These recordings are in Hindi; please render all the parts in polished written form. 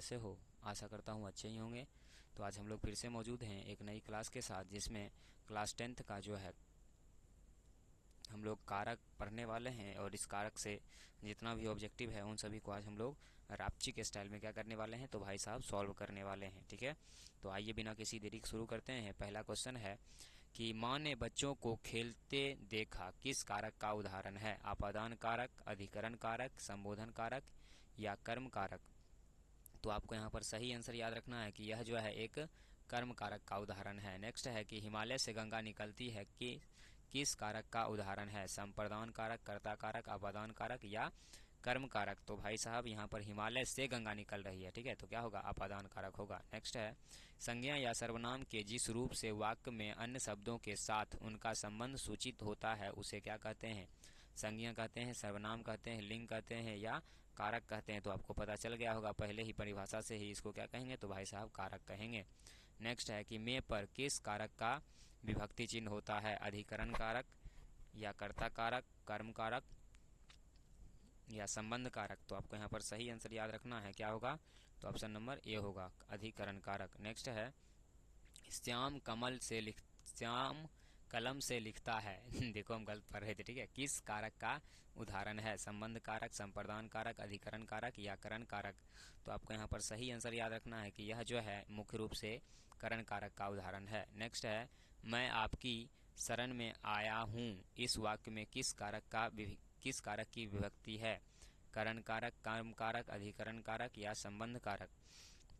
कैसे हो? आशा करता हूँ अच्छे ही होंगे। तो आज हम लोग फिर से मौजूद हैं एक नई क्लास के साथ, जिसमें क्लास 10th का जो है हम लोग कारक पढ़ने वाले हैं। और इस कारक से जितना भी ऑब्जेक्टिव है उन सभी को आज हम लोग रापची के स्टाइल में क्या करने वाले हैं, तो भाई साहब सॉल्व करने वाले हैं। ठीक है, तो आइए बिना किसी देरी के शुरू करते हैं। पहला क्वेश्चन है कि माँ ने बच्चों को खेलते देखा, किस कारक का उदाहरण है? आपादान कारक, अधिकरण कारक, संबोधन कारक या कर्म कारक? तो आपको यहाँ पर सही आंसर याद रखना है कि यह जो है एक कर्म कारक का उदाहरण है। नेक्स्ट है कि हिमालय से गंगा निकलती है, कि किस कारक का उदाहरण है? संप्रदान कारक, कर्ता कारक, आपादान कारक या कर्म कारक? तो भाई साहब यहाँ पर हिमालय से गंगा निकल रही है, ठीक है, तो क्या होगा? आपादान कारक होगा। नेक्स्ट है संज्ञा या सर्वनाम के जिस रूप से वाक्य में अन्य शब्दों के साथ उनका संबंध सूचित होता है उसे क्या कहते हैं? संज्ञा कहते हैं, सर्वनाम कहते हैं, लिंग कहते हैं या कारक कहते हैं? तो आपको पता चल गया होगा पहले ही परिभाषा से ही इसको क्या कहेंगे, तो भाई साहब कारक कहेंगे। नेक्स्ट है कि में पर किस कारक का विभक्ति चिन्ह होता है? अधिकरण कारक या कर्ता कारक, कर्म कारक या संबंध कारक? तो आपको यहाँ पर सही आंसर याद रखना है, क्या होगा? तो ऑप्शन नंबर ए होगा, अधिकरण कारक। नेक्स्ट है श्याम कलम से लिखता है देखो हम गलत पढ़ रहे थे, ठीक है। किस कारक का उदाहरण है? संबंध कारक, संप्रदान कारक, अधिकरण कारक या करण कारक? तो आपको यहाँ पर सही आंसर याद रखना है कि यह जो है मुख्य रूप से करण कारक का उदाहरण है। नेक्स्ट है मैं आपकी शरण में आया हूँ, इस वाक्य में किस कारक की विभक्ति है? करण कारक, कर्म कारक, अधिकरण कारक या संबंध कारक?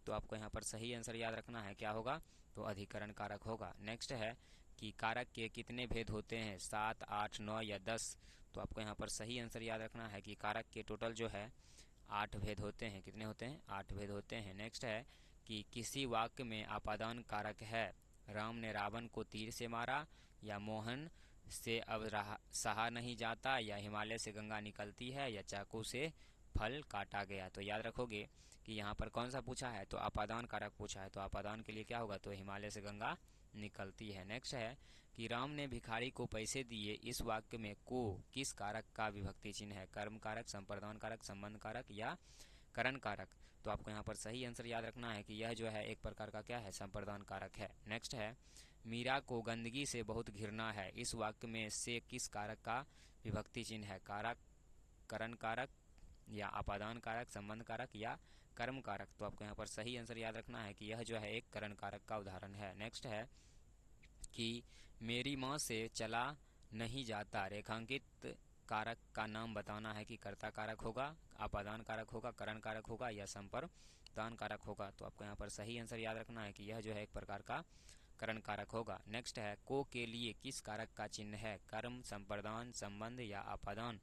तो आपको यहाँ पर सही आंसर याद रखना है, क्या होगा? तो अधिकरण कारक होगा। नेक्स्ट है कि कारक के कितने भेद होते हैं? 7, 8, 9 या 10? तो आपको यहाँ पर सही आंसर याद रखना है कि कारक के टोटल जो है 8 भेद होते हैं। कितने होते हैं? 8 भेद होते हैं। नेक्स्ट है कि किसी वाक्य में आपादान कारक है? राम ने रावण को तीर से मारा या मोहन से अब सहा नहीं जाता या हिमालय से गंगा निकलती है या चाकू से फल काटा गया? तो याद रखोगे कि यहाँ पर कौन सा पूछा है, तो आपादान कारक पूछा है, तो आपादान के लिए क्या होगा? तो हिमालय से गंगा निकलती है। नेक्स्ट है कि राम ने भिखारी को पैसे दिए, इस वाक्य में को किस कारक का विभक्ति चिन्ह है? कर्म कारक, संप्रदान कारक, संबंध कारक या करण कारक? तो आपको यहाँ पर सही आंसर याद रखना है कि यह जो है एक प्रकार का क्या है? संप्रदान कारक है। नेक्स्ट है मीरा को गंदगी से बहुत घृणा है, इस वाक्य में से किस कारक का विभक्ति चिन्ह है? कारक, करण कारक या आपादान कारक, संबंध कारक या कर्म कारक? तो आपको यहाँ पर सही आंसर याद रखना है कि यह जो है एक करण कारक का उदाहरण है। नेक्स्ट है कि मेरी माँ से चला नहीं जाता, रेखांकित कारक का नाम बताना है कि कर्ता कारक होगा, आपादान कारक होगा, करण कारक होगा या संप्रदान कारक होगा? तो आपको यहाँ पर सही आंसर याद रखना है कि यह जो है एक प्रकार का करण कारक होगा। नेक्स्ट है को के लिए किस कारक का चिन्ह है? कर्म, संप्रदान, संबंध या आपादान?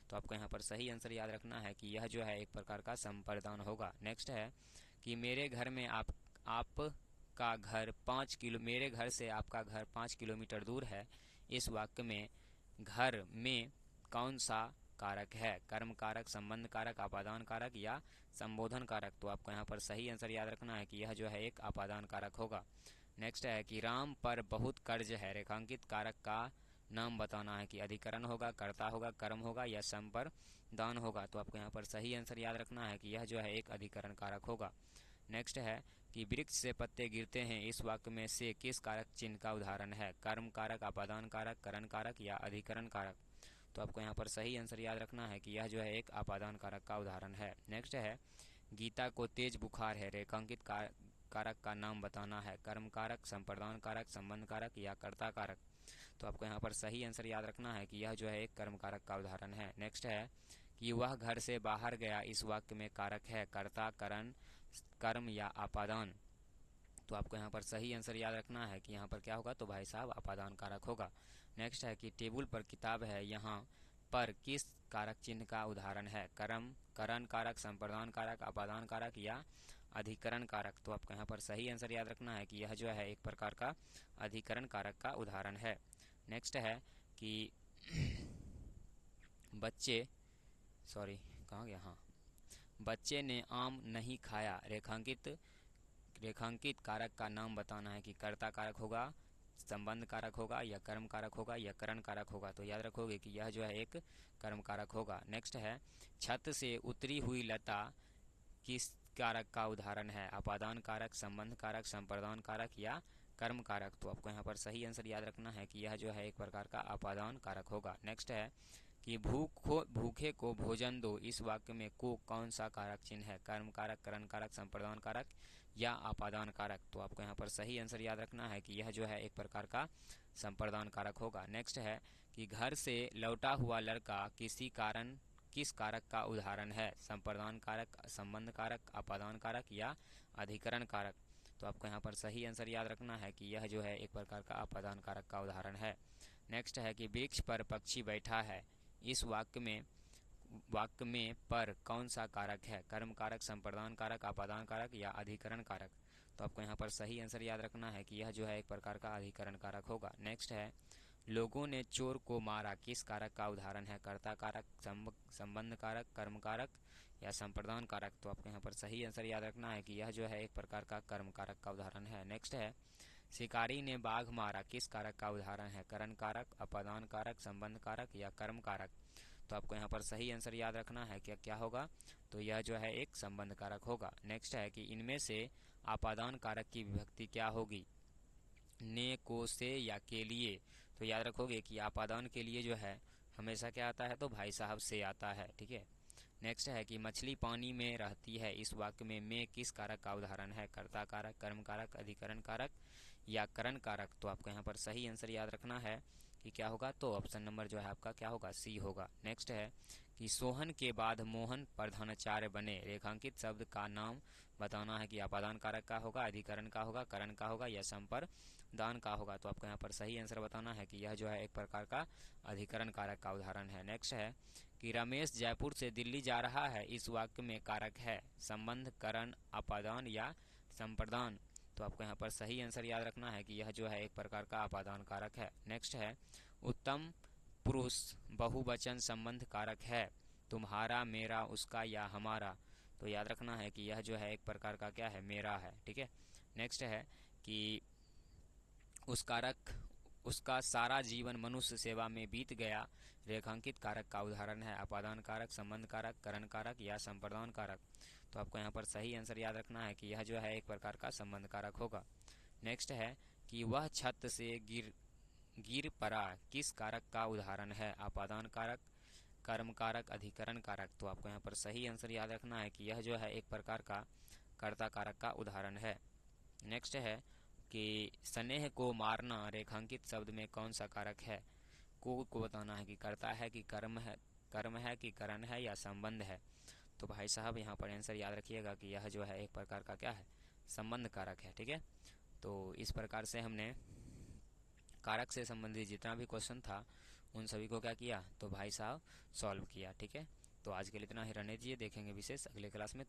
तो आपको यहाँ पर सही आंसर याद रखना है कि यह जो है एक प्रकार का संप्रदान होगा। नेक्स्ट है कि मेरे घर में आपका घर 5 किलोमीटर दूर है, इस वाक्य में घर में कौन सा कारक है? कर्म कारक, संबंध कारक, आपादान कारक या संबोधन कारक? तो आपको यहाँ पर सही आंसर याद रखना है कि यह जो है एक आपादान कारक होगा। नेक्स्ट है कि राम पर बहुत कर्ज है, रेखांकित कारक का नाम बताना है कि अधिकरण होगा, कर्ता होगा, कर्म होगा या संप्रदान होगा? तो आपको यहाँ पर सही आंसर याद रखना है कि यह जो है एक अधिकरण कारक होगा। नेक्स्ट है कि वृक्ष से पत्ते गिरते हैं, इस वाक्य में से किस कारक चिन्ह का उदाहरण है? कर्म कारक, आपादान कारक, करण कारक या अधिकरण कारक? तो आपको यहाँ पर सही आंसर याद रखना है कि यह जो है एक आपादान कारक का उदाहरण है। नेक्स्ट है गीता को तेज बुखार है, रेखांकित कारक का नाम बताना है? कर्म कारक, संप्रदान कारक, संबंध कारक या कर्ता कारक? तो आपको यहाँ पर सही आंसर याद रखना है कि यह जो है एक कर्म कारक का उदाहरण है। नेक्स्ट है कि वह घर से बाहर गया, इस वाक्य में कारक है? कर्ता, करण, कर्म या आपादान? तो आपको यहाँ पर सही आंसर याद रखना है कि यहाँ पर क्या होगा? तो भाई साहब आपादान कारक होगा। नेक्स्ट है कि टेबल पर किताब है, यहाँ पर किस कारक चिन्ह का उदाहरण है? कर्म, करण कारक, संप्रदान कारक, आपादान कारक या अधिकरण कारक? तो आपको यहाँ पर सही आंसर याद रखना है कि यह जो है एक प्रकार का अधिकरण कारक का उदाहरण है। नेक्स्ट है कि बच्चे सॉरी कहाँ गया, हाँ, बच्चे ने आम नहीं खाया, रेखांकित कारक का नाम बताना है कि कर्ता कारक होगा, संबंध कारक होगा या कर्म कारक होगा या करण कारक होगा? तो याद रखोगे कि यह जो है एक कर्म कारक होगा। नेक्स्ट है छत से उतरी हुई लता कारक का उदाहरण है? अपादान कारक, संबंध कारक, संप्रदान कारक या कर्म कारक? तो आपको यहाँ पर सही आंसर याद रखना है कि यह जो है एक प्रकार का अपादान कारक होगा। नेक्स्ट है कि भूखे को भोजन दो, इस वाक्य में को कौन सा कारक चिन्ह है? कर्म कारक, करण कारक, संप्रदान कारक या अपादान कारक? तो आपको यहाँ पर सही आंसर याद रखना है कि यह जो है एक प्रकार का संप्रदान कारक होगा। नेक्स्ट है कि घर से लौटा हुआ लड़का किस कारक का उदाहरण है? संप्रदान कारक, संबंध कारक, अपादान कारक या अधिकरण कारक? तो आपको यहाँ पर सही आंसर याद रखना है कि यह जो है एक प्रकार का अपादान कारक का उदाहरण है। नेक्स्ट है कि वृक्ष पर पक्षी बैठा है, इस वाक्य में पर कौन सा कारक है? कर्म कारक, संप्रदान कारक, अपादान कारक या अधिकरण कारक? तो आपको यहाँ पर सही आंसर याद रखना है कि यह जो है एक प्रकार का अधिकरण कारक होगा। नेक्स्ट है लोगों ने चोर को मारा, किस कारक का उदाहरण है? कर्ता कारक, संबंध कारक, कर्म कारक या संप्रदान कारक? तो आपको यहाँ पर सही आंसर याद रखना है कि यह जो है एक प्रकार का कर्म कारक का उदाहरण है। नेक्स्ट है शिकारी ने बाघ मारा, किस कारक का उदाहरण है? करण कारक, अपादान कारक, संबंध कारक या कर्म कारक? तो आपको यहाँ पर सही आंसर याद रखना है कि क्या होगा, तो यह जो है एक संबंध कारक होगा। नेक्स्ट है कि इनमें से अपादान कारक की विभक्ति क्या होगी? ने, को, से या के लिए? तो याद रखोगे कि अपादान के लिए जो है हमेशा क्या आता है? तो भाई साहब से आता है, ठीक है। नेक्स्ट है कि मछली पानी में रहती है, इस वाक्य में किस कारक का उदाहरण है? कर्ता कारक, कर्म कारक, अधिकरण कारक या करण कारक? तो आपको यहाँ पर सही आंसर याद रखना है कि क्या होगा, तो ऑप्शन नंबर जो है आपका क्या होगा? सी होगा। नेक्स्ट है कि सोहन के बाद मोहन प्रधानाचार्य बने, रेखांकित शब्द का नाम बताना है कि अपादान कारक का होगा, अधिकरण का होगा, करण का होगा या संप्रदान का होगा? तो आपको यहाँ पर सही आंसर बताना है कि यह जो है एक प्रकार का अधिकरण कारक का उदाहरण है। नेक्स्ट है कि रमेश जयपुर से दिल्ली जा रहा है, इस वाक्य में कारक है? संबंध, करण, अपादान या संप्रदान? तो आपको यहाँ पर सही आंसर याद रखना है कि यह जो है एक प्रकार का अपादान कारक है। नेक्स्ट है उत्तम पुरुष बहुवचन संबंध कारक है? तुम्हारा, मेरा, उसका या हमारा? तो याद रखना है कि यह जो है एक प्रकार का क्या है? मेरा है, ठीक है। नेक्स्ट है कि उसका सारा जीवन मनुष्य सेवा में बीत गया, रेखांकित कारक का उदाहरण है? अपादान कारक, संबंध कारक, करण कारक या संप्रदान कारक? तो आपको यहाँ पर सही आंसर याद रखना है कि यह जो है एक प्रकार का संबंध कारक होगा। नेक्स्ट है कि वह छत से गिर पड़ा, किस कारक का उदाहरण है? अपादान कारक, कर्म कारक, अधिकरण कारक? तो आपको यहाँ पर सही आंसर याद रखना है कि यह जो है एक प्रकार का कर्ता कारक का उदाहरण है। नेक्स्ट है कि स्नेह को मारना, रेखांकित शब्द में कौन सा कारक है? को बताना है कि कर्ता है कि कर्म है कि करण है या संबंध है? तो भाई साहब यहाँ पर आंसर याद रखिएगा कि यह जो है एक प्रकार का क्या है? संबंध कारक है, ठीक है। तो इस प्रकार से हमने कारक से संबंधित जितना भी क्वेश्चन था उन सभी को क्या किया, तो भाई साहब सॉल्व किया, ठीक है। तो आज के लिए इतना ही रहने दीजिए, देखेंगे विशेष अगले क्लास में।